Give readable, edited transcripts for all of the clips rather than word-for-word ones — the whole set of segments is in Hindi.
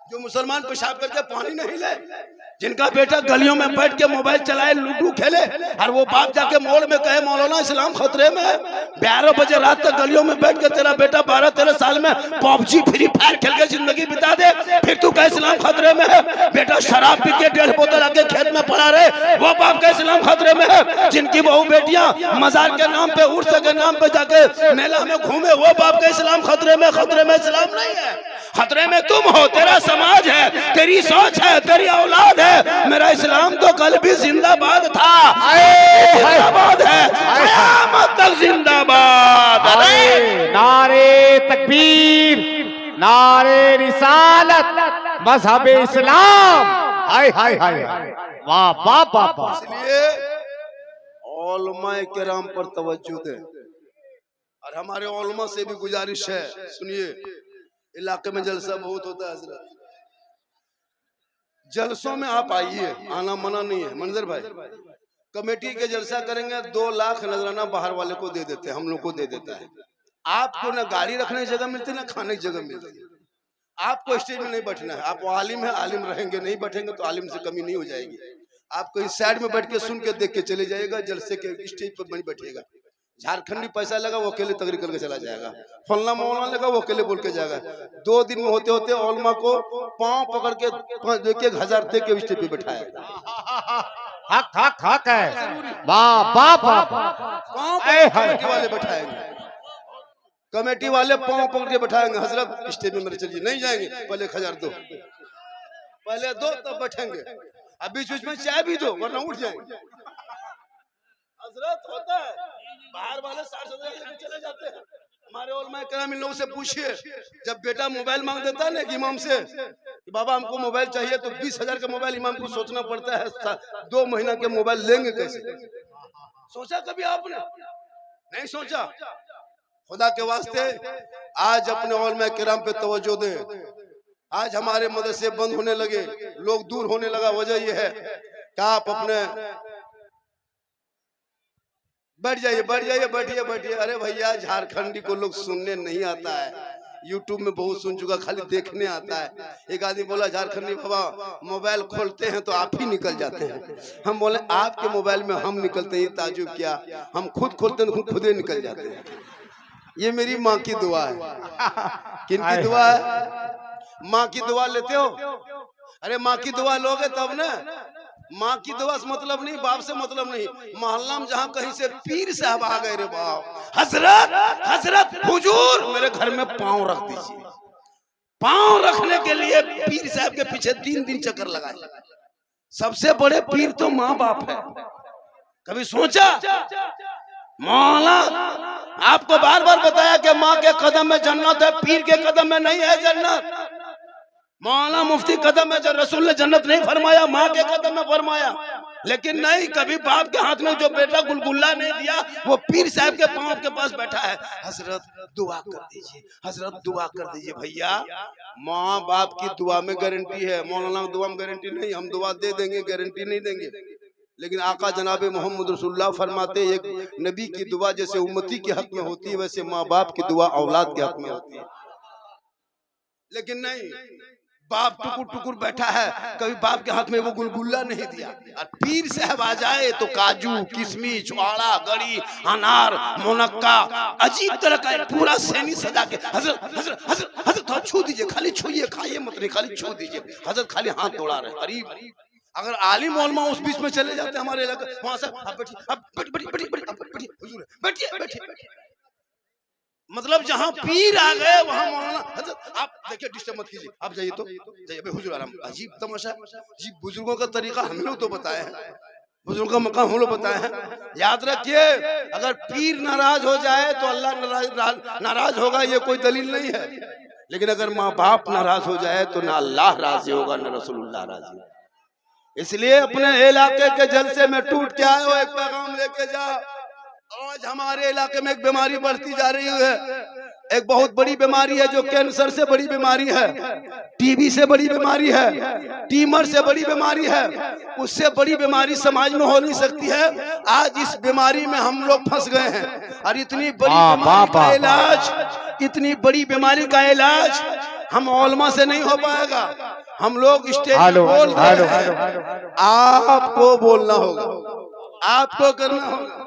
जो मुसलमान पेशाब करके पानी नहीं ले, जिनका बेटा गलियों में बैठ के मोबाइल चलाए, लूडो खेले, और वो बाप जाके मोड़ में कहे मौलाना इस्लाम खतरे में है। 12 बजे रात तक गलियों में बैठ के तेरा बेटा 12-13 साल में पबजी फ्री फायर खेल के जिंदगी बिता दे, फिर तू कहे इस्लाम खतरे में है। बेटा शराब पी के 1.5 बोतल आके खेत में पड़ा रहे, वो बाप का इस्लाम खतरे में है। जिनकी बहू बेटियां मजार के नाम पे, उर्स के नाम पे जाके मेला में घूमे, वो बाप का इस्लाम खतरे में। खतरे में इस्लाम नहीं है, खतरे में तुम हो, तेरा समाज है, तेरी सोच है, तेरी औलाद है। मेरा इस्लाम तो कल भी जिंदाबाद था, जिंदाबाद है, क़यामत तक जिंदाबाद। नारे तकबीर, नारे रिसालत, मजहब इस्लाम। हाय हाय हाय, वाह वाह वाह वाह। इसलिए उलमाए किराम पर तवज्जो दें, और हमारे उलमा से भी गुजारिश है, सुनिए, इलाके में जलसा बहुत होता है हजरत, जलसों में आप आइए, आना मना नहीं है। मंजर भाई, कमेटी के जलसा करेंगे, 2 लाख नजराना बाहर वाले को दे देते हैं, हम लोग को दे देता है। आपको ना गाड़ी रखने की जगह मिलती, ना खाने की जगह मिलती। आपको स्टेज में नहीं बैठना है, आप आलिम है, आलिम रहेंगे, नहीं बैठेंगे तो आलिम से कमी नहीं हो जाएगी। आप कहीं साइड में बैठ के सुन के देख के चले जाएगा, जलसे के स्टेज पर नहीं बैठेगा। झारखंडी पैसा लगा वो अकेले तकरीर करके चला जाएगा, फलना मौलाना लगा वो अकेले बोल के जाएगा। 2 दिन में होते होते उलमा को पांव पकड़ के 1,000 दे के स्टेज पे बैठाएगा। हक हक हक है, वाह वाह वाह। पांव कमेटी वाले बैठाएंगे, कमेटी वाले पांव पकड़ के बैठाएंगे। हजरत स्टेज में मेरे चलिए, नहीं जाएंगे, पहले 1,000 दो, पहले दो तब बैठेंगे, अब बीच बीच में चाय भी दो वरना उठ जाएंगे। हजरत होता है, बाहर वाले 60,000 लेके चले जाते हैं। हमारे उलमाए किराम इन लोगों से पूछिए, जब बेटा मोबाइल मांग देता है ना इमाम से कि बाबा हमको मोबाइल चाहिए, तो 20,000 का मोबाइल इमाम को सोचना पड़ता है 2 महीना के मोबाइल लेंगे कैसे। सोचा कभी आपने? नहीं सोचा। खुदा के वास्ते आज अपने उलमाए किराम पे तवज्जो दें। आज हमारे मदरसे बंद होने लगे, लोग दूर होने लगा, वजह यह है कि आप अपने बैठ जाइए, बैठ जाइए, बैठिए बैठिए। अरे भैया, झारखंडी को लोग सुनने नहीं आता है, यूट्यूब में बहुत सुन चुका, खाली देखने आता है। एक आदमी बोला, झारखंडी बाबा मोबाइल खोलते हैं तो आप ही निकल जाते हैं। हम बोले आपके मोबाइल में हम निकलते हैं, ताजुब क्या, हम खुद खोलते हैं तो खुद ही निकल जाते हैं। ये मेरी माँ की दुआ है। किनकी दुआ है? माँ की दुआ लेते हो? अरे माँ की दुआ लोगे तब ना। माँ की दुआ से मतलब नहीं, बाप से मतलब नहीं। मोहल्ला में जहाँ कहीं से पीर साहब आ गए, रे बाप, हजरत हजरत हुजूर मेरे घर में पाँव रख दीजिए। पाँव रखने के लिए पीर साहब के पीछे 3 दिन चक्कर लगाए। सबसे बड़े पीर तो माँ बाप है। कभी सोचा? मौला आपको बार बार बताया कि माँ के कदम में जन्नत है, पीर के कदम में नहीं है जन्नत। मौलाना मुफ्ती कदम में रसूल ने जन्नत नहीं फरमाया, माँ के कदम में फरमाया। लेकिन नहीं, कभी बाप के हाथ में जो बेटा गुलगुल्ला नहीं दिया, वो पीर साहब के पांव के पास बैठा है। हजरत दुआ कर दीजिए, हजरत दुआ कर दीजिए। भैया, माँ बाप की दुआ में गारंटी है, मौलाना की दुआ में गारंटी नहीं। हम दुआ दे देंगे, गारंटी नहीं देंगे, लेकिन आका जनाब मोहम्मद रसूलुल्लाह फरमाते, एक नबी की दुआ जैसे उम्मती के हक में होती है, वैसे माँ बाप की दुआ औलाद के हक में होती है। लेकिन नहीं, बाप टुकुर टुकुर बैठा है, कभी बाप के हाथ में वो गुलगुल्ला नहीं दिया। और पीर साहब आ जाए तो काजू, किशमिश, छुआड़ा, गड़ी, अनार, मुनक्का, अजीब तरह का पूरा सैनी सजा के, हजरत हजरत हजरत हजरत छू दीजिए, खाली छूइए, खाइए मत, नहीं खाली छू दीजिए। हजरत खाली हाथ दौड़ा रहे। अरीब, अगर आलिम उलमा उस बीच में चले जाते हमारे इलाके, वहां से अब बैठिए, अब बैठिए हुजूर, बैठिए बैठिए। मतलब जहाँ पीर आ गए वहाँ मौलाना, हजरत आप देखिए, डिस्टर्ब मत कीजिए, आप जाइए तो जाइए। हुजूर आराम। अजीब तमाशा, जी बुजुर्गों का तरीका हम लोग तो बताए हैं, बुजुर्गों का मकाम हम लोग बताए हैं। याद रखिए, अगर पीर नाराज हो जाए तो अल्लाह नाराज होगा, ये कोई दलील नहीं है। लेकिन अगर माँ बाप नाराज हो जाए तो ना अल्लाह राजी होगा, ना रसूलुल्लाह राजी। इसलिए अपने इलाके के जलसे में टूट के आए हो, एक पैगाम लेके जा। आज हमारे इलाके में एक बीमारी बढ़ती जा रही है, एक बहुत बड़ी बीमारी है, जो कैंसर से बड़ी बीमारी है, टीबी से बड़ी बीमारी है, ट्यूमर से बड़ी बीमारी है। उससे बड़ी बीमारी समाज में हो नहीं सकती है। आज इस बीमारी में हम लोग फंस गए हैं, और इतनी बड़ी बीमारी का इलाज, इतनी बड़ी बीमारी का इलाज हम औलमा से नहीं हो पाएगा। हम लोग स्टेज पे हेलो बोल रहे हेलो हैं, आपको बोलना होगा, आपको करना होगा।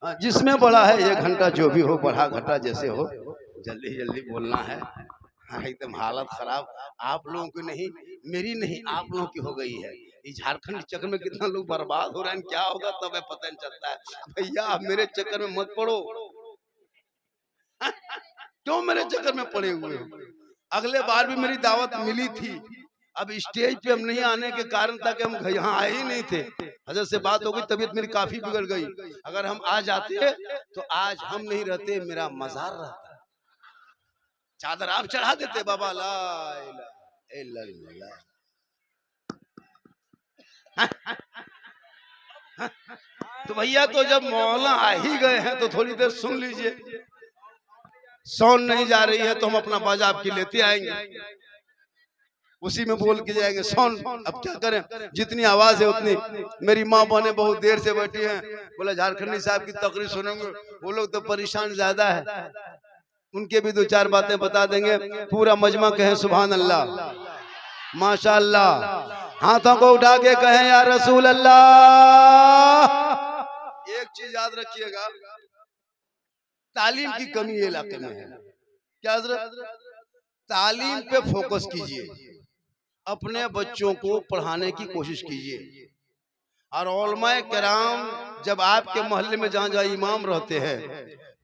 हाँ, जिसमें बड़ा है 1 घंटा जो भी हो, बढ़ा घटा जैसे हो, जल्दी जल्दी बोलना है। हाँ, एकदम हालत खराब आप लोगों की नहीं, मेरी नहीं, आप लोगों की हो गई है। इस झारखंड चक्कर में कितना लोग बर्बाद हो रहे हैं, क्या होगा तब पता नहीं चलता है। भैया आप मेरे चक्कर में मत पड़ो। क्यों मेरे चक्कर में पड़े हुए हो? अगले बार भी मेरी दावत मिली थी, अब स्टेज पे हम नहीं आने के कारण था कि हम यहाँ आए ही नहीं थे। हजरत से बात हो गई, तबीयत मेरी काफी बिगड़ गई। अगर हम आ जाते तो आज हम नहीं रहते, मेरा मजार रहता। चादर आप चढ़ा देते बाबा। ला इलाहा इल्लल्लाह। तो भैया तो जब मौला आ ही गए हैं तो थोड़ी देर सुन लीजिए। साउंड नहीं जा रही है तो हम अपना बाजा आपकी लेते आएंगे, उसी में बोल के जाएंगे। साउंड अब क्या करें, जितनी आवाज है उतनी। मेरी माँ बहने बहुत देर से बैठी हैं, बोला झारखंडी साहब की तकरीर सुनेंगे। वो लोग तो परेशान ज्यादा है, उनके भी 2-4 बातें बता देंगे। पूरा मजमा कहें सुभान अल्लाह, माशाअल्लाह। हाथों को उठा के कहें या रसूल अल्लाह। एक चीज याद रखिएगा, तालीम की कमी ये इलाके में है। क्या हजरत? तालीम पे फोकस कीजिए, अपने बच्चों को पढ़ाने की कोशिश कीजिए। और उलमाए किराम जब आपके मोहल्ले में जहाँ जहाँ इमाम रहते हैं,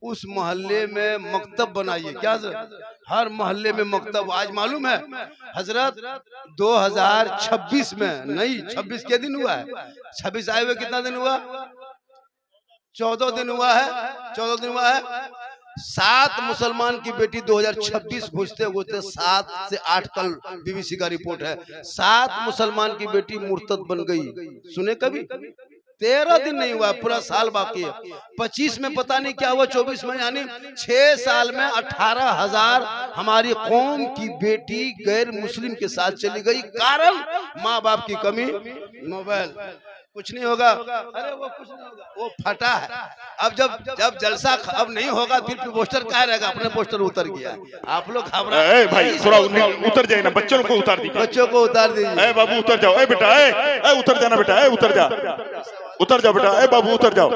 उस मोहल्ले में मकतब बनाइए। क्या हजरत? हर मोहल्ले में मकतब। आज मालूम है हजरत 2026 में नहीं, 26 के दिन हुआ है, 26 आए हुए कितना दिन हुआ? 14 दिन हुआ है, 14 दिन हुआ है। 7 मुसलमान की बेटी 2026 घुसते घुसते 7 से 8, कल बीबीसी का रिपोर्ट है, 7 मुसलमान की बेटी मुर्तद बन गई। सुने कभी? 13 दिन नहीं हुआ, पूरा साल बाकी है। 25 में पता नहीं क्या हुआ, 24 में, यानी 6 साल में 18,000 हमारी कौम की बेटी गैर मुस्लिम के साथ चली गई। कारण माँ बाप की कमी। मोबाइल कुछ नहीं होगा, अरे वो कुछ नहीं होगा, वो फटा है। अब जब जलसा अब नहीं होगा फिर पोस्टर क्या रहेगा? अपने पोस्टर उतर गया। आप लोग घबरा भाई, थोड़ा उतर जाए ना, बच्चों को उतार दीजिए, बच्चों को उतार दीजिए। बाबू उतर जाओ, बेटा उतर जाना, बेटा उतर जा, उतर जाओ बेटा, बाबू उतर जाओ,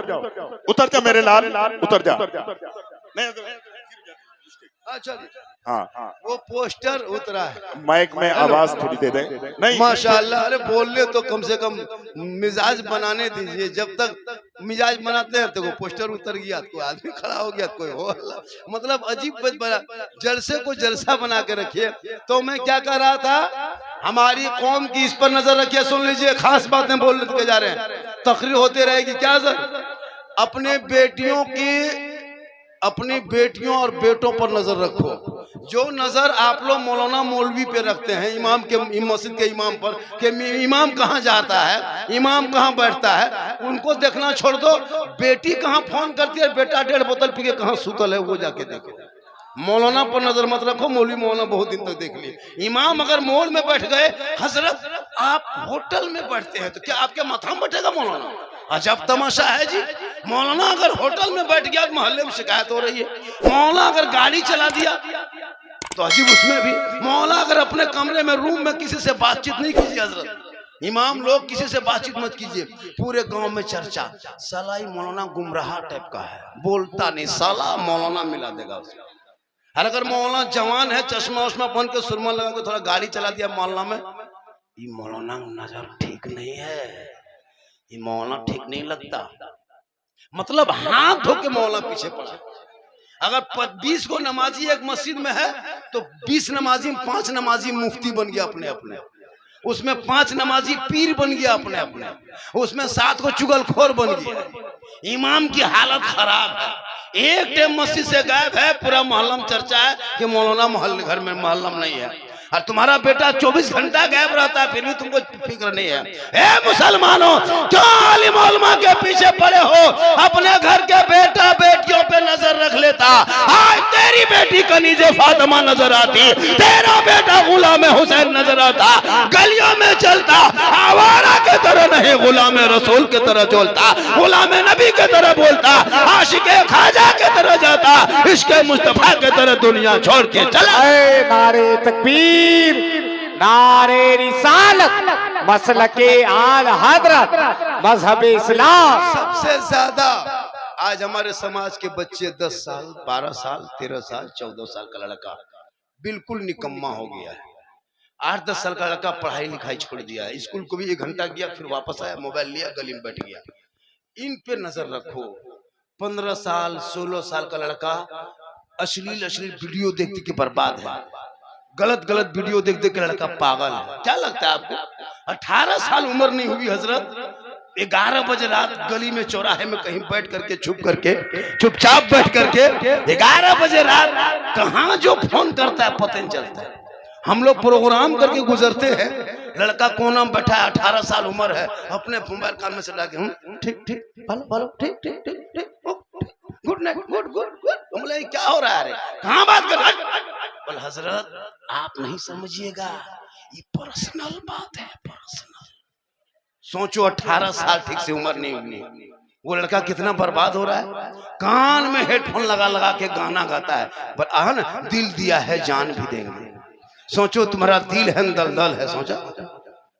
उतर जा मेरे लाल, उतर जा। अच्छा हाँ, वो पोस्टर उतरा है। माइक में आवाज थोड़ी दे दे। नहीं माशाअल्लाह, अरे बोलने तो कम से कम मिजाज बनाने दीजिए। जब तक मिजाज बनाते हैं तो वो पोस्टर उतर गया, कोई आदमी खड़ा हो गया, कोई हो, मतलब अजीब बना। जलसे को जलसा बना के रखिए। तो मैं क्या कह रहा था, हमारी कौम की इस पर नजर रखिए। सुन लीजिए, खास बातें बोलने के जा रहे हैं, तकरीर होते रहेगी। क्या सर? अपने बेटियों की, अपनी बेटियों और बेटों पर नजर रखो। जो नजर आप लोग मौलाना मौलवी पे रखते हैं, इमाम के, मस्जिद के इमाम पर, कि इमाम कहाँ जाता है, इमाम कहाँ बैठता है, उनको देखना छोड़ दो। बेटी कहाँ फोन करती है, बेटा 1.5 बोतल पी के कहाँ सुतल है, वो जाके देखो। मौलाना पर नजर मत रखो, मौलवी मौलाना बहुत दिन तक देख लिए। इमाम अगर मॉल में बैठ गए, हजरत आप होटल में बैठते हैं तो क्या आपके माथा में बैठेगा मौलाना? अजब तमाशा है जी। मौलाना अगर होटल में बैठ गया, मोहल्ले में शिकायत हो रही है। मौलाना अगर गाड़ी चला दिया तो अजीब, उसमें भी। मौलाना अगर अपने कमरे में, रूम में किसी से बातचीत नहीं कीजिए हजरत। इमाम लोग किसी से बातचीत मत कीजिए। पूरे गांव में चर्चा, साला ही मौलाना गुमराह टाइप का है, बोलता नहीं, साला मौलाना मिला देगा उसको। और अगर मौलाना जवान है, चश्मा उश्मा पहन के, सुरमा लगा के थोड़ा गाड़ी चला दिया मोहल्ला में, ये मौलाना नजर ठीक नहीं है, ये मौलाना ठीक नहीं लगता। मतलब हाथ धो के मौलाना पीछे पड़ा। अगर 20 को नमाजी एक मस्जिद में है तो 20 नमाजी, 5 नमाजी मुफ्ती बन गया अपने अपने, उसमें 5 नमाजी पीर बन गया अपने अपने, उसमें 7 को चुगलखोर बन गया। इमाम की हालत खराब है, एक टाइम मस्जिद से गायब है, पूरा मोहल्ला में चर्चा है कि मौलाना मोहल्ले घर में, मोहल्ला में नहीं है। और तुम्हारा बेटा 24 घंटा गायब रहता है, फिर भी तुमको फिक्र नहीं है। ए मुसलमानों, क्यों आलिम उलमा के पीछे पड़े हो? अपने घर के बेटा बेटियों पे नजर रख लेता। आज तेरी बेटी कनीजे फातिमा नजर आती, तेरा बेटा गुलाम गुलाम हुसैन नजर आता, गलियों में चलता, आवारा के तरह नहीं गुलाम रसूल के तरह चलता, गुलाम नबी के तरह बोलता, आशिक खाजा के तरह जाता, इश्क मुस्तफा के तरह दुनिया छोड़ के चला। नारे तकबीर, नारे रिसालत, मसलके आल हजरत, मजहब इस्लाम। सबसे ज्यादा आज हमारे समाज के बच्चे 10 साल 12 साल 13 साल 14 साल का लड़का बिल्कुल निकम्मा हो गया है। 8-10 साल का लड़का पढ़ाई लिखाई छोड़ दिया है, स्कूल को भी 1 घंटा गया, फिर वापस आया, मोबाइल लिया, गली में बैठ गया। इन पे नजर रखो। 15 साल 16 साल का लड़का अश्लील वीडियो देखते के बर्बाद है, गलत वीडियो देख के लड़का पागल है। क्या लगता है आपको? 18 साल उम्र नहीं हुई हजरत, 11 बजे रात गली में चौराहे में कहीं बैठ करके चुपचाप बैठ करके 11 बजे रात कहाँ जो फोन करता है पता नहीं चलता है। हम लोग प्रोग्राम करके गुजरते हैं, लड़का कोना में बैठा है, 18 साल उम्र है, अपने मोबाइल कान में से डाके ठीक गुड नाइट गुड। हम बोले क्या हो रहा है? अरे कहाँ बात कर रहा है? बोल हजरत आप नहीं समझिएगा, ये पर्सनल बात है, पर्सनल। सोचो 18 साल ठीक से उम्र नहीं हुई, वो लड़का कितना बर्बाद हो रहा है। कान में हेडफोन लगा के गाना गाता है, पर आह ना दिल दिया है जान भी देंगे। सोचो तुम्हारा दिल है दलदल है, सोचा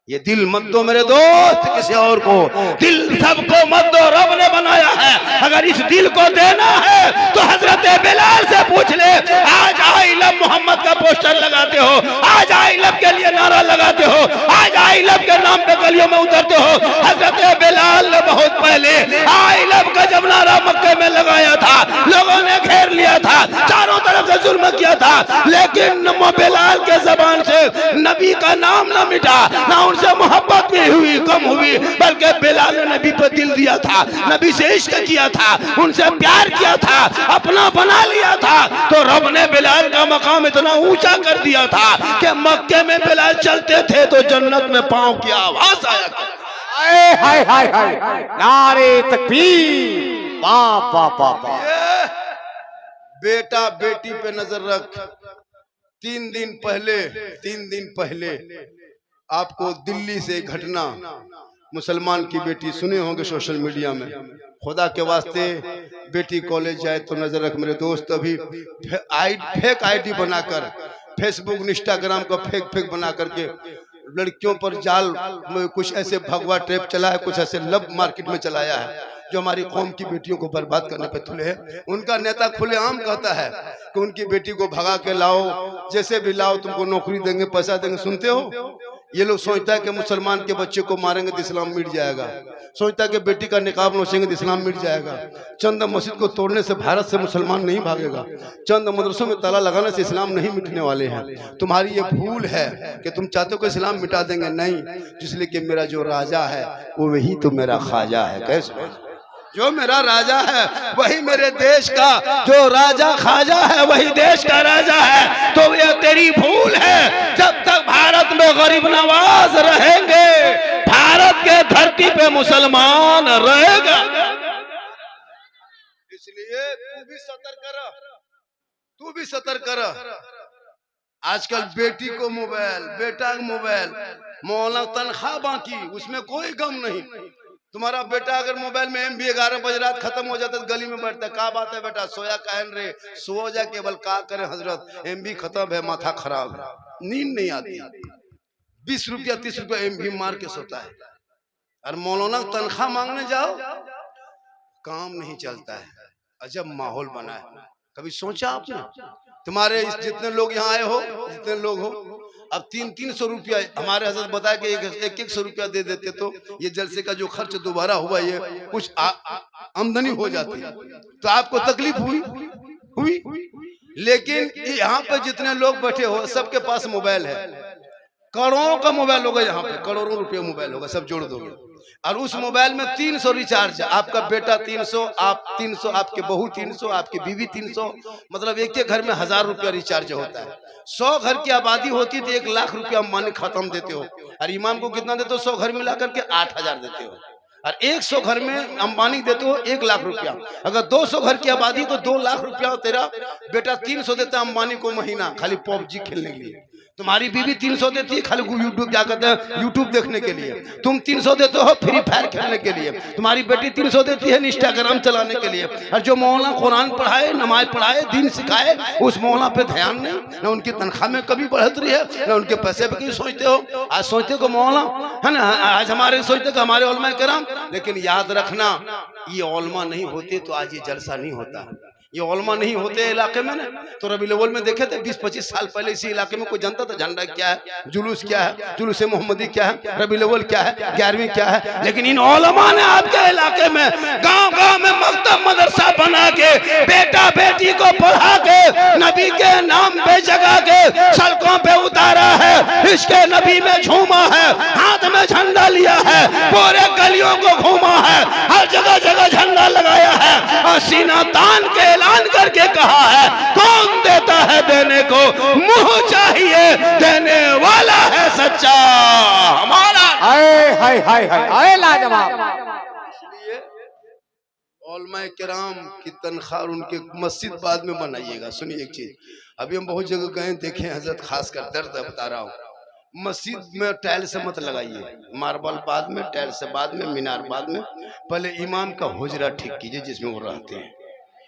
ये दिल मत दो मेरे दोस्त किसी और को, दिल सबको मत दो, रब ने बनाया है। अगर इस दिल को देना है तो हजरत बिलाल से पूछ ले। आज आई लव मोहम्मद का पोस्टर लगाते हो, आज आई लव के लिए नारा लगाते हो, आज आई लव के नाम पे गलियों में उतरते हो। हजरत बिलाल ने बहुत पहले आई लव का जब नारा मक्के में लगाया था, लोगों ने घेर लिया था, चारों तरफ से जुल्म किया था, लेकिन बिलाल के जबान से नबी का नाम ना मिटा, ना उनसे मोहब्बत भी हुई कम हुई, बल्कि बिलाल ने नबी पर दिल दिया था, नबी से इश्क किया था, उनसे प्यार किया था, अपना बना लिया था। तो रब ने बिलाल का मकाम इतना ऊंचा कर दिया था कि मक्के में बिलाल चलते थे तो जन्नत में पांव की आवाज आया। हाय हाय हाय हाय, नारे तकबीर, वाह वाह वाह वाह। बेटा बेटी पे नजर रख। 3 दिन पहले आपको दिल्ली से घटना, मुसलमान की बेटी सुने होंगे सोशल मीडिया में, खुदा के वास्ते बेटी कॉलेज जाए तो नजर रख मेरे दोस्त। अभी फेक आईडी बनाकर फेसबुक इंस्टाग्राम का फेक बना करके लड़कियों पर जाल में कुछ ऐसे भगवा ट्रैप चला है, कुछ ऐसे लब मार्केट में चलाया है जो हमारी कौम की बेटियों को बर्बाद करने पे तुले हैं। उनका नेता खुलेआम कहता है कि उनकी बेटी को भगा के लाओ, जैसे भी लाओ तुमको नौकरी देंगे, पैसा देंगे। सुनते हो? ये लोग सोचता है कि मुसलमान के बच्चे को मारेंगे तो इस्लाम मिट जाएगा, सोचता है कि बेटी का निकाब नोचेंगे तो इस्लाम मिट जाएगा। चंद मस्जिद को तोड़ने से भारत से मुसलमान नहीं भागेगा, चंद मदरसों में ताला लगाने से इस्लाम नहीं मिटने वाले हैं। तुम्हारी ये भूल है कि तुम चाहते हो कि इस्लाम मिटा देंगे, नहीं, इसलिए कि मेरा जो राजा है वो वही तो मेरा ख्वाजा है। कैसे? जो मेरा राजा है वही मेरे देश का, जो राजा ख्वाजा है वही देश का राजा है। तो ये तेरी भूल है। जब तक भारत में गरीब नवाज रहेंगे, भारत के धरती पे मुसलमान रहेगा। इसलिए तू भी सतर्क कर। आजकल बेटी को मोबाइल, बेटा को मोबाइल, मौला तनख्वाह बाकी, उसमें कोई गम नहीं। तुम्हारा बेटा अगर मोबाइल में MB 11 बजे रात खत्म हो जाता है तो गली में बैठता है, क्या बात है बेटा सोया कहन रे, सो जा, केवल का करे हजरत, MB खत्म है, माथा खराब है, नींद नहीं आती, 20 रुपया 30 रुपया MB मार के सोता है। और मौलाना तनख्वाह मांगने जाओ, काम नहीं चलता है। अजब माहौल बना है। कभी सोचा आपने? तुम्हारे जितने लोग यहाँ आए हो, जितने लोग हो, अब 300 रुपया हमारे हजरत बताया कि 100 रुपया दे देते तो ये जलसे का जो खर्च दोबारा हुआ ये कुछ आमदनी हो जाती, तो आपको तकलीफ हुई। लेकिन यहाँ पे जितने लोग बैठे हो सबके पास मोबाइल है, करोड़ों का मोबाइल होगा, यहाँ पे करोड़ों रुपया मोबाइल होगा, सब जोड़ दोगे। और उस मोबाइल में 300 रिचार्ज, आपका बेटा 300, आप 300, आपके बहू 300, आपकी बीवी 300, मतलब एक घर में 1000 रुपया रिचार्ज होता है। 100 घर की आबादी होती तो 1 लाख रुपया मानी खत्म देते हो। और इमाम को कितना देते हो? 100 घर मिला करके 8000 देते हो। और 100 घर में अंबानी देते हो 1 लाख रुपया। अगर 200 घर की आबादी तो 2 लाख रुपया तेरा बेटा 300 देता है अंबानी को महीना, खाली PUBG खेलने के लिए। तुम्हारी बीवी 300 देती है खाली यूट्यूब, क्या कहते हैं, यूट्यूब देखने के लिए। तुम 300 देते हो फ्री फायर खेलने के लिए। तुम्हारी बेटी 300 देती है इंस्टाग्राम चलाने के लिए। और जो मौलाना कुरान पढ़ाए, नमाज पढ़ाए, दीन सिखाए, उस मौलाना पे ध्यान नहीं। न उनकी तनख्वाह में कभी बढ़त रही है, न उनके पैसे पे कभी सोचते हो। आज सोचते को मौलाना है ना, आज हमारे सोचते को हमारे उलमा कराम। लेकिन याद रखना, ये उलमा नहीं होते तो आज ये जलसा नहीं होता। ये उलमा नहीं होते इलाके में ना, तो रबीउल अव्वल में देखे थे 20-25 साल पहले इसी इलाके में कोई जानता था झंडा क्या है, जुलूस क्या है, जुलूस मोहम्मदी क्या है, रबीउल अव्वल क्या है, 11वीं क्या है। लेकिन इन उलमा ने आपके इलाके में गांव-गांव में मकतब मदरसा बना के बेटा बेटी को पढ़ा के नबी के नाम पे जगा के सड़कों पे उतारा है, इसके नबी में झूमा है, हाथ में झंडा लिया है, पूरे गलियों को घूमा है, हर जगह जगह झंडा लगाया है और सीना तान के ऐलान करके कहा है, कौन देता है देने को, मुंह चाहिए देने वाला है सच्चा हमारा। हाय हाय हाय हाय लाजवाब। इसलिए उलमा किराम की तनख्वाह उनके मस्जिद बाद में बनाइएगा। सुनिए एक चीज, अभी हम बहुत जगह गए देखे हजरत, खासकर दर्द बता रहा हूँ, मस्जिद में टाइल से मत लगाइए, मार्बल बाद में, टाइल से बाद में, मीनार बाद में। पहले इमाम का हुजरा ठीक कीजिए जिसमें वो रहते हैं।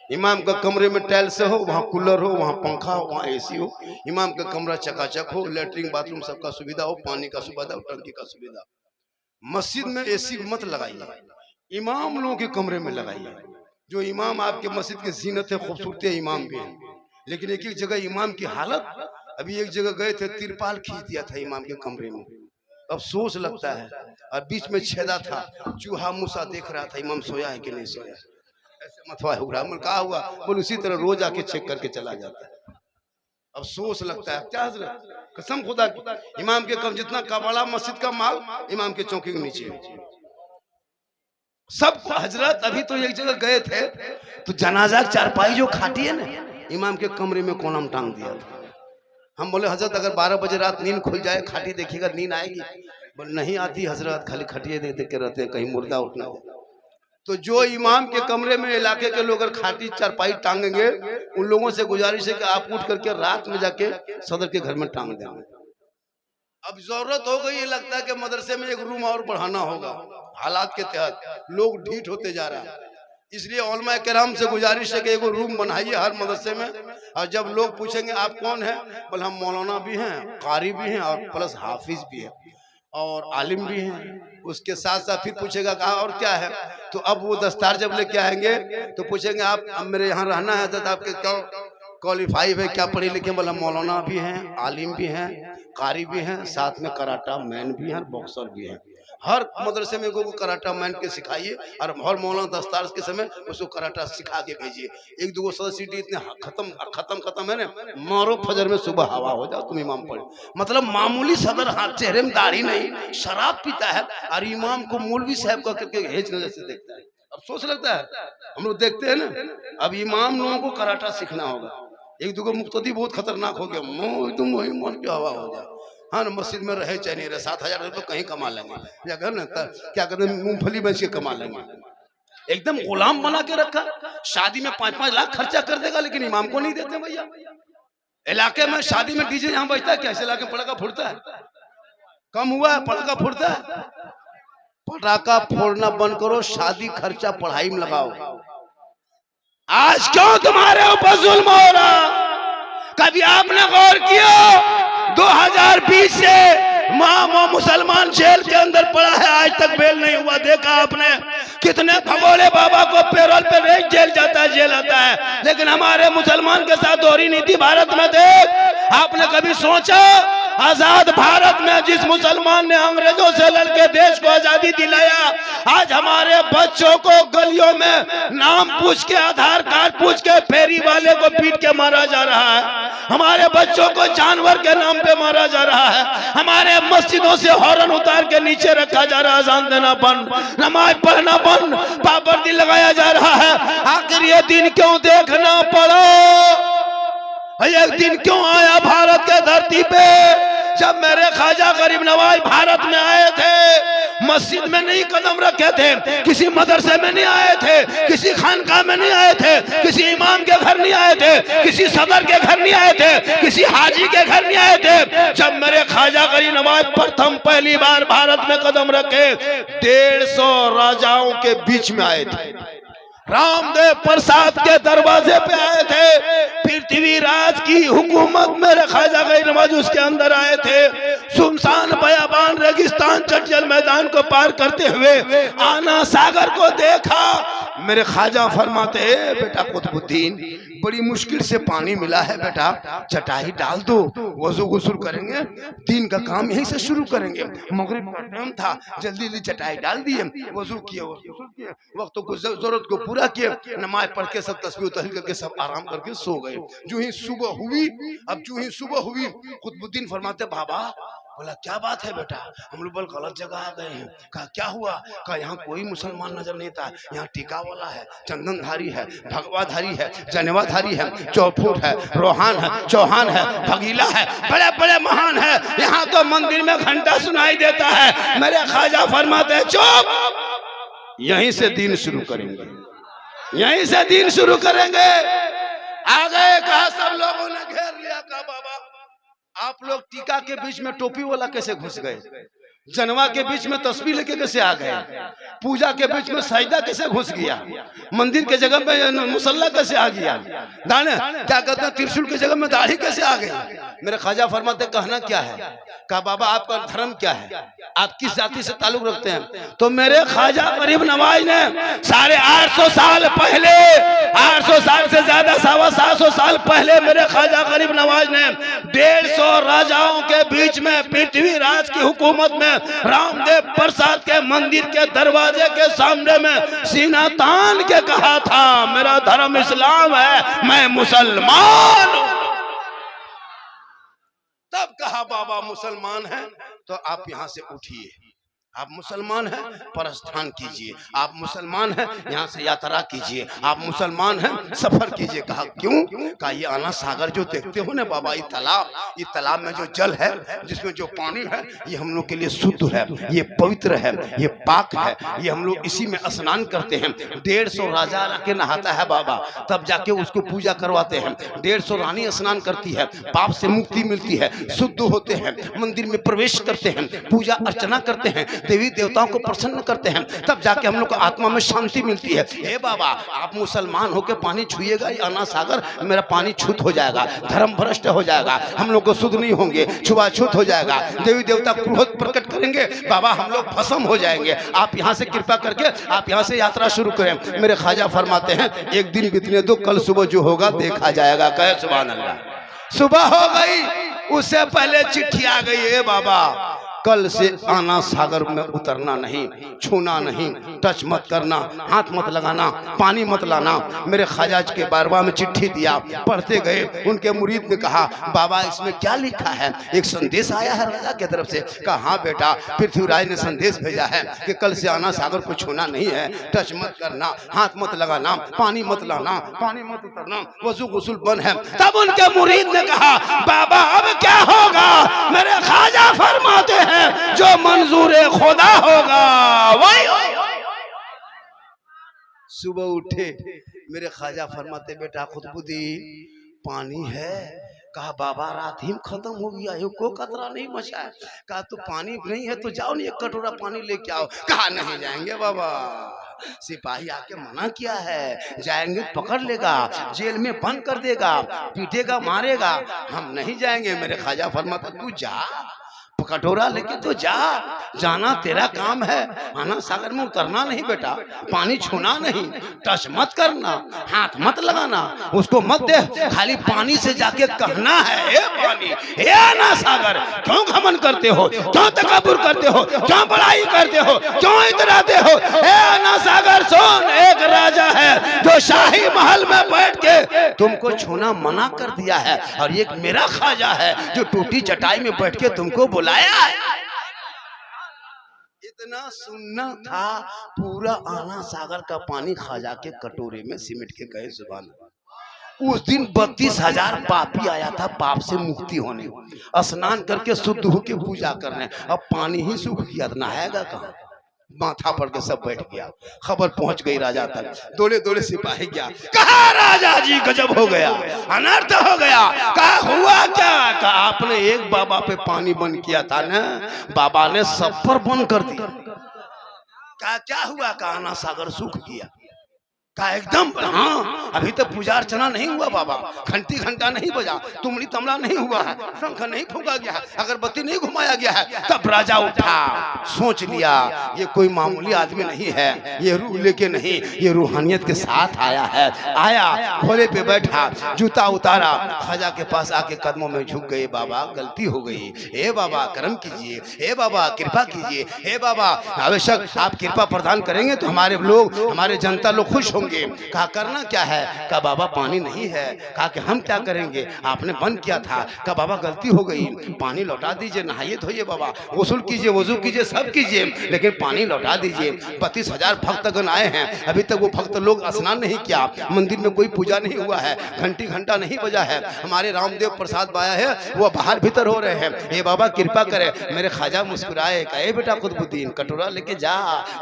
इमाम का कमरे में टाइल से हो, वहाँ कूलर हो, वहाँ पंखा हो, वहाँ एसी हो, इमाम का कमरा चकाचक हो, लेटरिन बाथरूम सबका सुविधा हो, पानी का सुविधा हो, टंकी का सुविधा। मस्जिद में एसी मत लगाइए, इमाम लोगों के कमरे में लगाइए। जो इमाम आपके मस्जिद की जीनत है, खूबसूरती है, इमाम भी है। लेकिन एक एक जगह इमाम की हालत, अभी एक जगह गए थे, तिरपाल खींच दिया था इमाम के कमरे में, अफसोस लगता है। और बीच में छेदा था, चूहा मूसा देख रहा था इमाम सोया है कि नहीं सोया। ऐसे मथवा हुआ, कहा हुआ, बोल उसी तरह रोज आके चेक करके चला जाता है। अफसोस लगता है, क्या हजरत, कसम खुदा की, इमाम के कम जितना कबाड़ा मस्जिद का माल इमाम के चौकी के नीचे सब। हजरत अभी तो एक जगह गए थे, तो जनाजा चारपाई जो खाटी है ना, इमाम के कमरे में कोना में टांग दिया था। हम बोले हजरत अगर 12 बजे रात नींद खुल जाए, खाटी देखिएगा, नींद आएगी? बोले नहीं आती हजरत, खाली खटिए देख देख के रहते हैं, कहीं मुर्दा उठना हो। तो जो इमाम के कमरे में इलाके के लोग अगर खाटी चारपाई टांगेंगे, उन लोगों से गुजारिश है कि आप उठ करके रात में जाके सदर के घर में टांग देंगे। अब जरूरत हो गई, ये लगता है कि मदरसे में एक रूम और बढ़ाना होगा। हालात के तहत लोग ढीठ होते जा रहा है, इसलिए उलमा किराम से गुजारिश है कि एक रूम बनाइए हर मदरसे में। और जब लोग पूछेंगे आप कौन है, बोले हम मौलाना भी हैं, कारी भी हैं, और प्लस हाफिज भी है और आलिम भी हैं। उसके साथ साथ फिर पूछेगा कहा और क्या है, तो अब वो दस्तार जब लेके आएंगे तो पूछेंगे आप अब मेरे यहाँ रहना है, तो आपके क्या क्वालिफाई है, क्या पढ़े लिखे? बोला मौलाना भी हैं, आलिम भी हैं, कारी भी हैं, साथ में कराटा मैन भी हैं, बॉक्सर भी हैं। हर मदरसे में को कराटा मैन के सिखाइए, और हर मौलाना दस्तार के समय उसको कराटा सिखा के भेजिए। एक दो सदस्य इतने खत्म है ना, मारो फजर में सुबह हवा हो जाओ, तुम इमाम पढ़े। मतलब मामूली सदर, हाथ चेहरे में दाढ़ी नहीं, शराब पीता है और इमाम को मौलवी साहब का करके हेज नजर से देखता है। अब सोच लगता है, हम लोग देखते हैं ना, अब इमाम लोगों को कराटा सीखना होगा। एक दो मुक्तदी बहुत खतरनाक हो गया, तुम वही मन की हवा हो जाए। हाँ, मस्जिद में रहे चाहे नहीं रहे, 7,000 रुपये कहीं कमा लेंगे, या कर ना क्या कहते हैं, मूंगफली बेच के कमा लेंगे। एकदम गुलाम बना के रखा, शादी में 5-5 लाख खर्चा कर देगा, लेकिन इमाम को नहीं देते भैया। इलाके में शादी में डीजे यहाँ बजता है, कैसे इलाके में पटाखा फूटता है? कम हुआ है पटाखा फूटता है? पटाखा फोड़ना बंद करो, शादी खर्चा पढ़ाई में लगाओ। आज क्यों तुम्हारे ऊपर जुल्म हो रहा? कभी आपने गौर किया 2020 से मुसलमान जेल के अंदर पड़ा है, आज तक बेल नहीं हुआ। देखा आपने कितने भगोड़े बाबा को पैरोल पे नहीं जेल जाता है, जेल आता है, लेकिन हमारे मुसलमान के साथ दोहरी नीति भारत में देख। आपने कभी सोचा आजाद भारत में जिस मुसलमान ने अंग्रेजों से लड़के देश को आजादी दिलाया, आज हमारे बच्चों को गलियों में नाम पूछ के, आधार कार्ड पूछ के फेरी वाले को पीट के मारा जा रहा है, हमारे बच्चों को जानवर के नाम पे मारा जा रहा है, हमारे मस्जिदों से हॉर्न उतार के नीचे रखा जा रहा है, अजान देना बंद, नमाज पढ़ना बंद, पाबंदी लगाया जा रहा है। आखिर ये दिन क्यों देखना पड़ा? एक दिन क्यों आया भारत के धरती पे जब मेरे ख्वाजा गरीब नवाज भारत में आए थे, मस्जिद में नहीं कदम रखे थे, किसी मदरसे में नहीं आए थे, किसी खानकाह में नहीं आए थे, किसी इमाम के घर नहीं आए थे, किसी सदर के घर नहीं आए थे, किसी हाजी के घर नहीं आए थे। जब मेरे ख्वाजा गरीब नवाज प्रथम पहली बार भारत में कदम रखे, 150 राजाओं के बीच में आए थे, रामदेव प्रसाद के दरवाजे पे आए थे। पृथ्वीराज की हुकूमत मेरे ख्वाजा गरीब नवाज उसके अंदर आए थे। सुनसान बयाबान रेगिस्तान चटजल मैदान को पार करते हुए आना सागर को देखा। मेरे ख्वाजा फरमाते, बेटा कुतुबुद्दीन, बड़ी मुश्किल से पानी मिला है बेटा, चटाई डाल दो, वजू गुस्ल करेंगे, दिन का काम यहीं से शुरू करेंगे। मगरिब का टाइम था, जल्दी जल्दी चटाई डाल दिए, वजू किए, वक्त को जरूरत को पूरा किए, नमाज पढ़ के सब तस्बीह तहलील करके सब आराम करके सो गए। जो ही सुबह हुई, कुतुबुद्दीन फरमाते, बाबा, बोला क्या बात है बेटा, हम लोग बल गलत जगह आ गए हैं। कहा क्या हुआ? कहा यहाँ कोई मुसलमान नजर नहीं था, यहाँ टीका वाला है, चंदनधारी है, भगवाधारी है, जनेवाधारी है, चौफूट है, रोहान है, चौहान है, भगीला है, बड़े बड़े महान है। यहाँ तो मंदिर में घंटा सुनाई देता है। मेरे ख्वाजा फरमाते हैं, चुप, यहीं से दिन शुरू करेंगे, यहीं से दिन शुरू करेंगे। आ गए, कहा सब लोगों ने घेर लिया। कहा बाबा, आप लोग टीका के बीच में टोपी वाला कैसे घुस गए? जनवा के बीच में तस्वीर लेके कैसे आ गए? पूजा के बीच में सजदा कैसे घुस गया? मंदिर के जगह में मुसल्ला कैसे आ गया? दाने क्या कहते हैं, त्रिशूल की जगह में दाढ़ी कैसे आ गई? मेरे ख्वाजा फरमाते, कहना क्या है? कहा बाबा, आपका धर्म क्या है, आप किस जाति से ताल्लुक रखते हैं? तो मेरे ख्वाजा गरीब नवाज ने 850 साल पहले, 800 साल से ज्यादा, 750 साल पहले मेरे ख्वाजा गरीब नवाज ने 150 राजाओं के बीच में पृथ्वीराज की हुकूमत में रामदेव प्रसाद के मंदिर के दरवाजे के सामने में सीना तान के कहा था, मेरा धर्म इस्लाम है, मैं मुसलमान हूं। तब कहा बाबा मुसलमान हैं तो आप यहां से उठिए, आप मुसलमान हैं प्रस्थान कीजिए, आप मुसलमान हैं यहाँ से यात्रा कीजिए, आप मुसलमान हैं सफर कीजिए। कहा क्यों? कहा ये आना सागर जो देखते हो ना बाबा, ये तालाब में जो जल है, जिसमें जो पानी है, ये हम लोग के लिए शुद्ध है, ये पवित्र है, ये पाक है, ये हम लोग इसी में स्नान करते हैं। 150 राजा आके नहाता है बाबा, तब जाके उसको पूजा करवाते हैं। 150 रानी स्नान करती है, पाप से मुक्ति मिलती है, शुद्ध होते हैं, मंदिर में प्रवेश करते हैं, पूजा अर्चना करते हैं, देवी देवताओं को प्रसन्न करते हैं, तब जाके हम लोग को आत्मा में शांति मिलती है। हे बाबा, आप मुसलमान होकर पानी छुएगा, ये आना सागर मेरा पानी छूत हो जाएगा, धर्म भ्रष्ट हो जाएगा, हम लोग को शुद्ध नहीं होंगे, छुआछूत हो जाएगा, देवी देवता क्रोध प्रकट करेंगे, बाबा हम लोग भस्म हो जाएंगे। आप यहाँ से कृपा करके आप यहाँ से यात्रा शुरू करें। मेरे ख्वाजा फरमाते हैं, एक दिन बीतने दो, कल सुबह जो होगा देखा जाएगा। कहे सुभान अल्लाह। सुबह हो गई, उससे पहले चिट्ठी आ गई, है बाबा कल से आना सागर में उतरना नहीं, छूना नहीं, टच मत करना, हाथ मत लगाना, पानी मत लाना। मेरे ख्वाजा के बारवा में चिट्ठी दिया, पढ़ते गए, उनके मुरीद ने कहा बाबा इसमें क्या लिखा है? एक संदेश आया है राजा की तरफ से। कहा हाँ बेटा, पृथ्वीराज ने संदेश भेजा है कि कल से आना सागर को छूना नहीं है, टच मत करना, हाथ मत लगाना, पानी मत लाना, पानी मत उतरना, वजू गुस्ल बंद है। तब उनके मुरीद ने कहा बाबा अब क्या होगा? मेरे ख्वाजा फरमाते हैं जो मंजूर खुदा होगा वही। सुबह उठे, मेरे ख्वाजा फरमाते बेटा कुतुबुद्दीन पानी है? कहा बाबा रात ही खत्म हो गया, को कतरा नहीं बचा है। कहा तो पानी नहीं है तो जाओ नहीं, एक कटोरा पानी लेके आओ। कहा नहीं जाएंगे बाबा, सिपाही आके मना किया है, जाएंगे पकड़ लेगा, जेल में बंद कर देगा, पीटेगा, मारेगा, हम नहीं जाएंगे। मेरे ख्वाजा फरमाते तू जा, कटोरा लेके तो जा, जाना तेरा काम है, आना सागर में उतरना नहीं बेटा, पानी छूना नहीं, टच मत करना, हाथ मत लगाना, उसको मत दे, खाली पानी से जाके कहना है ए पानी, ए आना सागर क्यों घमंड करते हो, क्यों तकब्बुर करते हो, क्यों बड़ाई करते हो, क्यों इतराते हो? ए आना सागर सुन, एक राजा है जो शाही महल में बैठ के तुमको छूना मना कर दिया है, और एक मेरा ख्वाजा है जो टूटी चटाई में बैठ के तुमको बुलाया है। इतना सुनना था, पूरा आना सागर का पानी ख्वाजा के कटोरे में सिमट के कहे सुभान अल्लाह। उस दिन 32,000 पापी आया था पाप से मुक्ति होने, स्नान करके शुद्ध होके पूजा करने। अब पानी ही सूख गया तो नहाएगा कहाँ? माथा पड़ के सब बैठ गया। खबर पहुंच गई राजा तक, दौड़े दौड़े सिपाही गया, कहा राजा जी गजब हो गया, अनर्थ हो गया। कहा हुआ क्या? कहा आपने एक बाबा पे पानी बंद किया था ना, बाबा ने सब पर बंद कर दिया। कहा क्या हुआ? कहा ना सागर सूख गया। का एकदम हाँ, अभी तक पूजा अर्चना नहीं हुआ बाबा, घंटी घंटा नहीं बजा, तुमड़ी तमड़ा नहीं हुआ है, शंख नहीं फूंका गया है, अगरबत्ती नहीं घुमाया गया है। तब राजा उठा, सोच लिया ये कोई मामूली आदमी नहीं है, ये रूह लेके नहीं, ये रूहानियत के साथ आया है। आया घोड़े पे बैठा, जूता उतारा, ख्वाजा के पास आके कदमों में झुक गए। बाबा गलती हो गई, हे बाबा करम कीजिए, हे बाबा कृपा कीजिए, हे बाबा आवश्यक आप कृपा प्रदान करेंगे तो हमारे लोग, हमारे जनता लोग खुश होंगे। कहा करना क्या है? कहा बाबा पानी नहीं है। कहा कि हम क्या करेंगे, आपने बंद किया था। कहा बाबा गलती हो गई, पानी लौटा दीजिए, नहाइए धोइए बाबा, गुस्ल कीजिए, वजू कीजिए, सब कीजिए, लेकिन पानी लौटा दीजिए। 32,000 भक्तगण आए हैं, अभी तक वो भक्त लोग स्नान नहीं किया, मंदिर में कोई पूजा नहीं हुआ है, घंटी घंटा नहीं बजा है, हमारे रामदेव प्रसाद बाया है वो बाहर भीतर हो रहे हैं। हे बाबा कृपा करे। मेरे ख्वाजा मुस्कुराए, कहे बेटा कुतुबुद्दीन कटोरा लेके जा,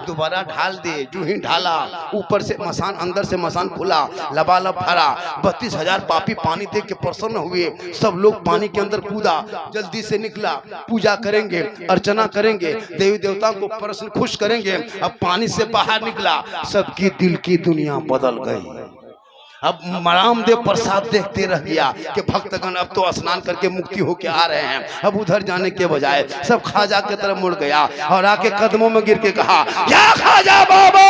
दोबारा ढाल दे। जो ही ढाला, ऊपर से मसान, अंदर से मसान खुला, लबालब भरा। 32,000 पापी पानी देख के प्रसन्न हुए, सब लोग पानी के अंदर कूदा, जल्दी से निकला, पूजा करेंगे, अर्चना करेंगे, देवी देवताओं को प्रसन्न खुश करेंगे। अब पानी से बाहर निकला, सबकी दिल की दुनिया बदल गई। अब रामदेव प्रसाद देखते रह गया कि भक्तगण अब तो स्नान करके मुक्ति होके आ रहे हैं। अब उधर जाने के बजाय सब ख्वाजा की तरफ मुड़ गया और आके कदमों में गिर के कहा, या ख्वाजा बाबा,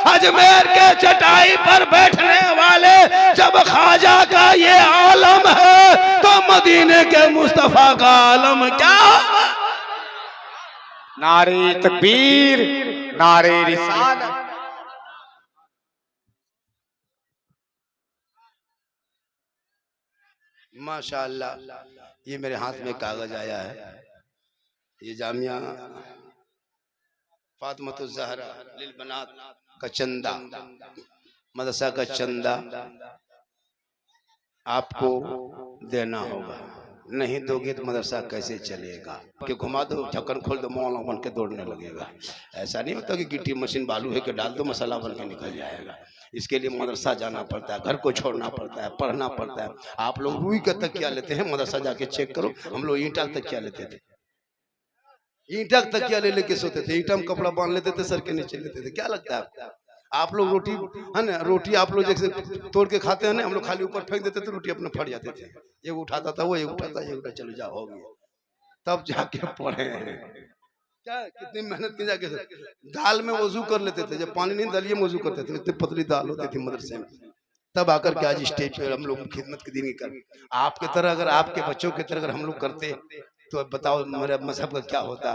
अजमेर के चटाई पर बैठने वाले जब ख्वाजा का ये आलम है तो मदीने के मुस्तफा का आलम क्या? नारे तकबीर, नारे रिसालत। माशाअल्लाह, ये मेरे हाथ में कागज आया है, ये जामिया फातिमतुज़ ज़हरा लिल बनात का चंदा, मदरसा का चंदा आपको देना होगा, नहीं दोगे तो मदरसा कैसे चलेगा? कि घुमा दो, ढक्कन खोल दो, मौला बन के दौड़ने लगेगा। ऐसा नहीं होता कि गिट्टी मशीन बालू है कि डाल दो मसाला बन के निकल जाएगा। इसके लिए मदरसा जाना पड़ता है, घर को छोड़ना पड़ता है, पढ़ना पड़ता है। आप लोग रुई का तकिया लेते हैं, मदरसा जाके चेक करो, हम लोग ईंटा का तकिया लेते थे, ईंटा का तकिया ले लेके सोते थे, ईंटा में कपड़ा बांध लेते थे, सर के नीचे लेते थे। क्या लगता है आपको? आप लोग रोटी है ना, रोटी आप लोग जैसे तोड़ के खाते हैं ना, हम लोग खाली ऊपर फेंक देते थे, रोटी अपने फट जाते थे। ये उठाता था, वो ये उठाता, ये उठा, चलो जाओ हो गया। तब जाके पढ़े क्या, कितनी मेहनत की जाके। दाल में वजू कर लेते थे, जब पानी नहीं दलिए में वजू करते थे, इतनी पतली दाल होती थी मदरसे में। तब आकर के आज स्टेज पे हम लोग खिदमत के दिन कर, आपके तरह अगर आपके बच्चों की तरह अगर हम लोग करते तो अब बताओ मेरे मजहब का क्या होता।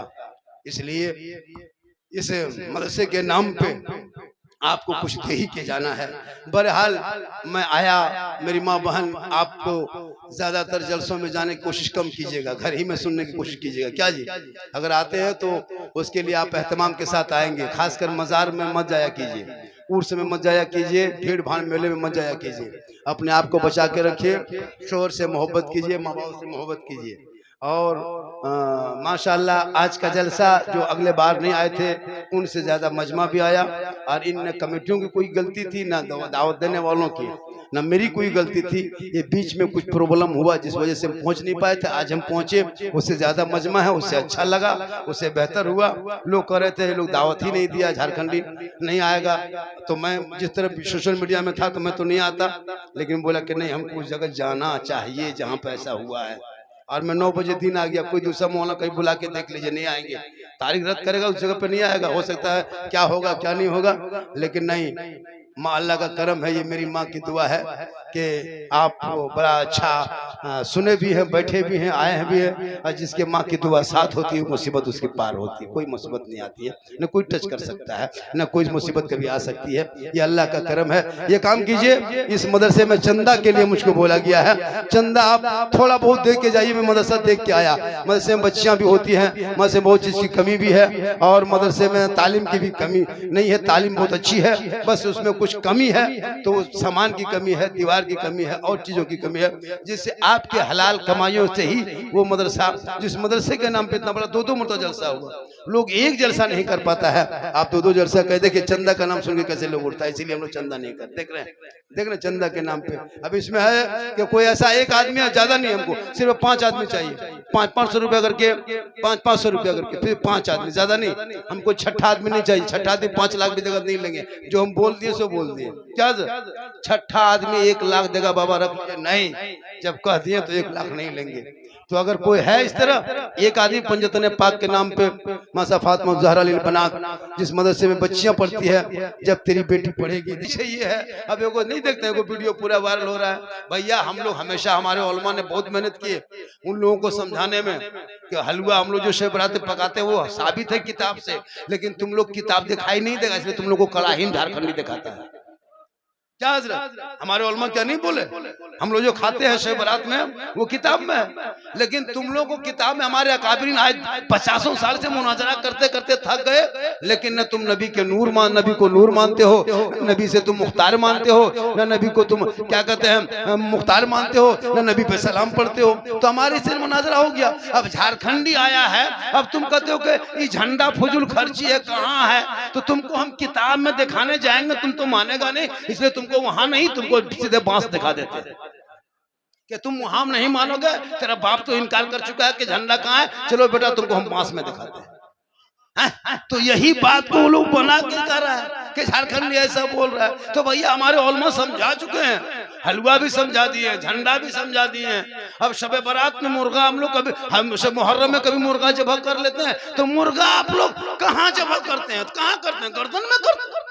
इसलिए इस मदरसे के नाम पे आपको कुछ दे ही के जाना है। बहरहाल मैं आया, मेरी माँ बहन, आपको ज्यादातर जलसों में जाने की कोशिश कम कीजिएगा, घर ही में सुनने की कोशिश कीजिएगा। क्या जी, अगर आते हैं तो उसके लिए आप एहतमाम के साथ आएंगे। खासकर मज़ार में मत जाया कीजिए, उर्स में मत जाया कीजिए, भीड़ भाड़ मेले में मत जाया कीजिए। अपने आप को बचा के रखिए, शोर से मोहब्बत कीजिए, माँ बाप से मोहब्बत कीजिए। और माशाअल्लाह आज का जलसा जो अगले बार नहीं आए थे उनसे ज़्यादा मजमा भी आया। और इन कमेटियों की कोई गलती थी ना, दावत देने वालों की ना मेरी कोई गलती थी। ये बीच में कुछ प्रॉब्लम हुआ जिस वजह से पहुंच नहीं पाए थे। आज हम पहुंचे, उससे ज़्यादा मजमा है, उससे अच्छा लगा, उससे बेहतर हुआ। लोग कह रहे थे लोग दावत ही नहीं दिया, झारखंडी नहीं आएगा। तो मैं जिस तरह सोशल मीडिया में था तो मैं तो नहीं आता, लेकिन बोला कि नहीं हमको उस जगह जाना चाहिए जहाँ पर ऐसा हुआ है। और मैं 9 बजे दिन आ गया। कोई दूसरा मौलाना कहीं बुला के देख लीजिए, नहीं आएंगे, तारीख रद्द करेगा, उस जगह पे नहीं आएगा। हो सकता है क्या होगा क्या नहीं होगा, लेकिन नहीं, माँ अल्लाह का करम है। ये मेरी माँ की दुआ है कि आपको बड़ा अच्छा सुने भी हैं, बैठे भी हैं, आए हैं भी हैं, और जिसके माँ की दुआ साथ होती है मुसीबत उसकी पार होती है, कोई मुसीबत नहीं आती है, न कोई टच कर सकता है, न कोई मुसीबत कभी आ सकती है। ये अल्लाह का करम है। ये काम कीजिए, इस मदरसे में चंदा के लिए मुझको बोला गया है, चंदा आप थोड़ा बहुत देख के जाइए। मैं मदरसा देख के आया, मदरसे में बच्चियां भी होती हैं, मदरसे में बहुत चीज़ की कमी भी है, और मदरसे में तालीम की भी कमी नहीं है, तालीम बहुत अच्छी है, बस उसमें कुछ कमी है, तो सामान की कमी है, दीवार की कमी है, और चीज़ों की कमी है, जिससे आपके हलाल कमाइयों से ही वो मदरसा, जिस मदरसे के नाम पे इतना बड़ा 2-2 मरतबा जलसा हुआ, लोग एक जलसा नहीं कर पाता है, आप 2-2 जलसा कह दे कि चंदा का नाम सुन के कैसे लोग उठता है, इसीलिए हम लोग चंदा नहीं करते। देख रहे हैं चंदा के नाम पे। अब इसमें है कि कोई ऐसा एक आदमी है, ज्यादा नहीं, हमको सिर्फ 5 आदमी चाहिए, 500 रुपया करके, 500 रुपया करके, फिर 5 आदमी, ज्यादा नहीं, हमको छठा आदमी नहीं चाहिए। छठा आदमी 5 लाख भी देगा नहीं लेंगे, जो हम बोल दिए सो बोल दिए। क्या छठा आदमी 1 लाख देगा बाबा, रख लीजिए, नहीं, जब कह दिए तो 1 लाख नहीं लेंगे। तो अगर कोई है इस तरह, एक आदमी पंजतन पाक के नाम पे मासा फातिमा ज़हरा लील बनाक, जिस मदरसे में बच्चियां पढ़ती है, जब तेरी बेटी पढ़ेगी, ये है। अब एगो नहीं देखते हैं, वीडियो पूरा वायरल हो रहा है। भैया हम लोग हमेशा, हमारे उलमा ने बहुत मेहनत की उन लोगों को समझाने में कि हलवा हम लोग जो शब बरात पकाते हैं वो साबित है किताब से, लेकिन तुम लोग किताब दिखाई नहीं देगा, इसलिए तुम लोग को कड़ाही झारखंडी दिखाता है। क्या हजरत, हमारे उलमा क्या नहीं बोले, हम लोग जो खाते हैं शब बरात में वो किताब में है, लेकिन तुम लोग को किताब में हमारे अकाबरीन आज 50 साल से मुनाजरा करते करते थक गए, लेकिन न तुम नबी के नबी को नूर मानते हो, नबी से तुम मुख्तार मानते हो, न नबी को तुम क्या कहते हैं मुख्तार मानते हो, न नबी पे सलाम पढ़ते हो। तो हमारे से मुनाजरा हो गया। अब झारखंडी आया है, अब तुम कहते हो कि ये झंडा फजूल खर्ची है, कहाँ है, तो तुमको हम किताब में दिखाने जाएंगे, तुम तो मानेगा नहीं, इसलिए तुमको वहां नहीं, तुमको सीधे बांस दिखा देते हैं कि तुम वहां नहीं मानोगे, तेरा बाप तो इनकार कर चुका है कि झंडा कहाँ है, चलो बेटा तुमको हम बांस में दिखाते हैं। तो यही बात को वो लोग बना के कर रहा है कि झारखंड ऐसा बोल रहा है। तो भैया हमारे उलमा समझा चुके हैं, हलवा भी समझा दिए, झंडा भी समझा दिए हैं। अब शब बारात में मुर्गा हम लोग कभी, हम शब मुहर्रम में कभी मुर्गा जबह कर लेते हैं, तो मुर्गा आप लोग कहाँ जबह करते हैं, कहाँ करते हैं, गर्दन में करते हैं।